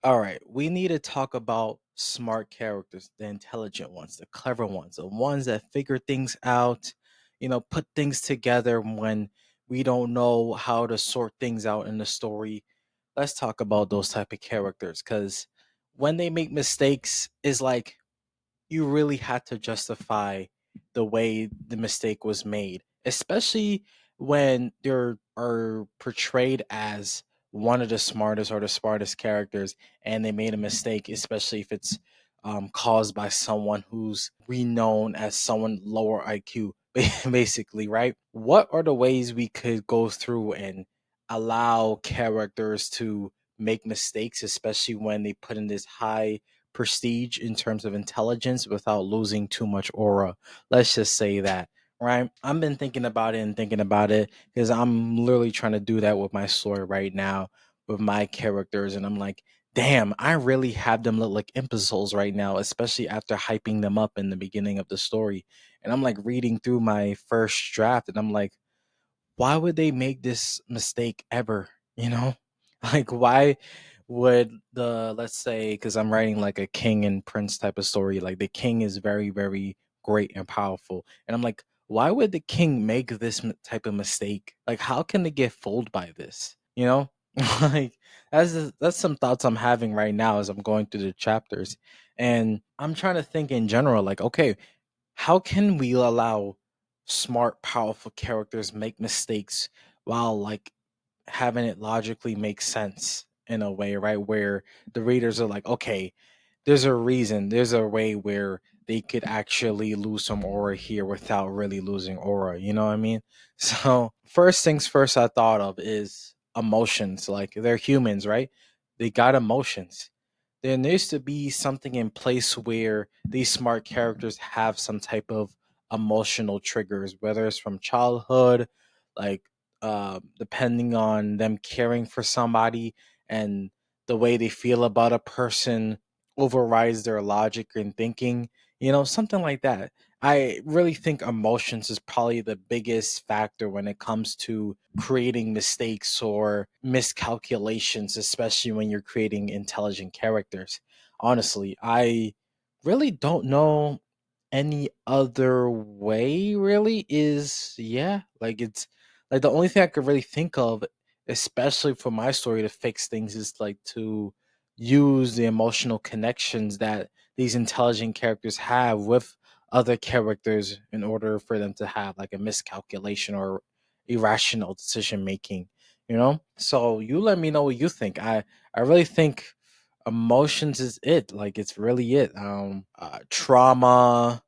All right, we need to talk about smart characters, the intelligent ones, the clever ones, the ones that figure things out, put things together when we don't know how to sort things out in the story. Let's talk about those type of characters cuz when they make mistakes is like you really had to justify the way the mistake was made, especially when they are portrayed as one of the smartest or the smartest characters and they made a mistake, especially if it's caused by someone who's renowned as someone lower IQ, basically, right? What are the ways we could go through and allow characters to make mistakes, especially when they put in this high prestige in terms of intelligence without losing too much aura. Let's just say that, right? I've been thinking about it and thinking about it because I'm literally trying to do that with my story right now with my characters. And I'm like, damn, I really have them look like imbeciles right now, especially after hyping them up in the beginning of the story. And I'm like reading through my first draft and I'm like, why would they make this mistake ever? You know, like why would the let's say because I'm writing like a king and prince type of story, like the king is very very great and powerful, and I'm like, why would the king make this type of mistake? Like, how can they get fooled by this? Like that's some thoughts I'm having right now as I'm going through the chapters, and I'm trying to think in general, like, okay, how can we allow smart, powerful characters make mistakes while like having it logically make sense in a way, right? Where the readers are like, okay, there's a reason, there's a way where they could actually lose some aura here without really losing aura. You know what I mean? So, first things first, I thought of is emotions. Like, they're humans, right? They got emotions. There needs to be something in place where these smart characters have some type of emotional triggers, whether it's from childhood, like depending on them caring for somebody and the way they feel about a person overrides their logic and thinking, something like that. I really think emotions is probably the biggest factor when it comes to creating mistakes or miscalculations, especially when you're creating intelligent characters. Honestly, I really don't know any other way, really, is yeah, like it's like the only thing I could really think of, especially for my story to fix things, is like to use the emotional connections that these intelligent characters have with other characters in order for them to have like a miscalculation or irrational decision making, so you let me know what you think. I really think emotions is it, like it's really it. Trauma,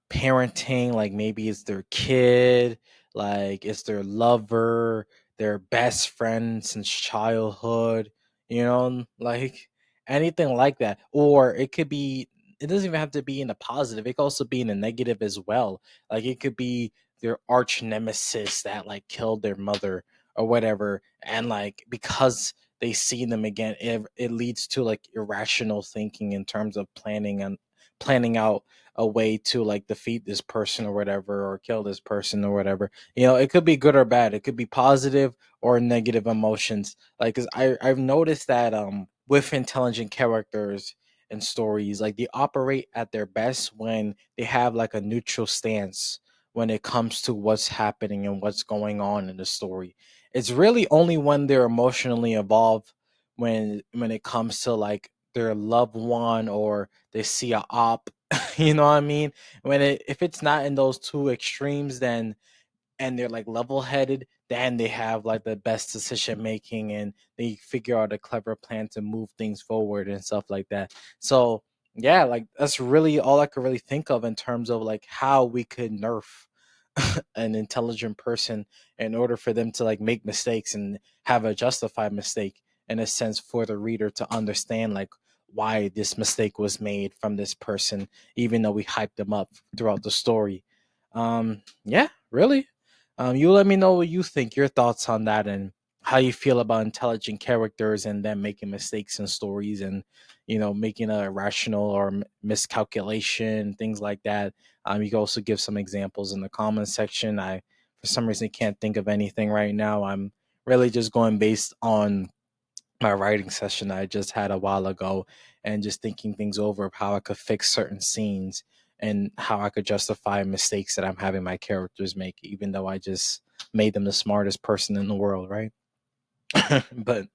parenting, like maybe it's their kid, like it's their lover, their best friend since childhood, like anything like that. Or it could be, it doesn't even have to be in a positive, it could also be in a negative as well. Like it could be their arch nemesis that like killed their mother or whatever, and like because they see them again, it leads to like irrational thinking in terms of planning out a way to like defeat this person or whatever, or kill this person or whatever. It could be good or bad, it could be positive or negative emotions. Like, cuz I've noticed that with intelligent characters and stories, like they operate at their best when they have like a neutral stance when it comes to what's happening and what's going on in the story. It's really only when they're emotionally involved, when it comes to like their loved one or they see a op, you know what I mean? If it's not in those two extremes, then and they're like level headed, then they have like the best decision making and they figure out a clever plan to move things forward and stuff like that. So yeah, like that's really all I could really think of in terms of like how we could nerf an intelligent person in order for them to like make mistakes and have a justified mistake, in a sense, for the reader to understand like why this mistake was made from this person, even though we hyped them up throughout the story. Yeah, really. You let me know what you think, your thoughts on that, and how you feel about intelligent characters and them making mistakes in stories, and making a irrational or miscalculation, things like that. You can also give some examples in the comments section. I, for some reason, can't think of anything right now. I'm really just going based on my writing session I just had a while ago, and just thinking things over of how I could fix certain scenes and how I could justify mistakes that I'm having my characters make, even though I just made them the smartest person in the world, right? But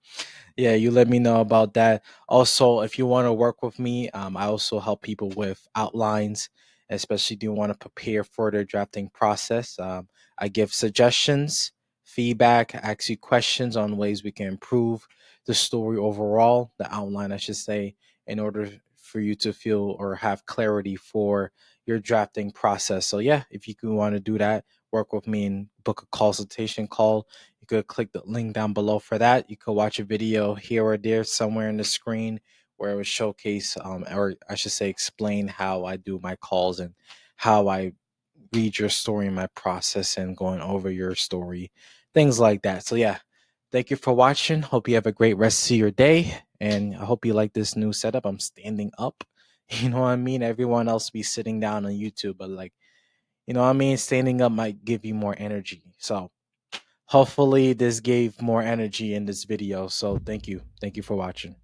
yeah, you let me know about that. Also, if you want to work with me, I also help people with outlines, especially do you want to prepare for their drafting process. I give suggestions, feedback, ask you questions on ways we can improve the story overall, the outline, I should say, in order for you to feel or have clarity for your drafting process. So yeah, if you want to do that, work with me and book a consultation call, you could click the link down below for that. You could watch a video here or there somewhere in the screen where it would showcase, or I should say, explain how I do my calls and how I read your story and my process and going over your story, things like that. So, yeah, thank you for watching. Hope you have a great rest of your day. And I hope you like this new setup. I'm standing up. You know what I mean? Everyone else be sitting down on YouTube, but like, you know what I mean? Standing up might give you more energy. So, hopefully this gave more energy in this video. So thank you. Thank you for watching.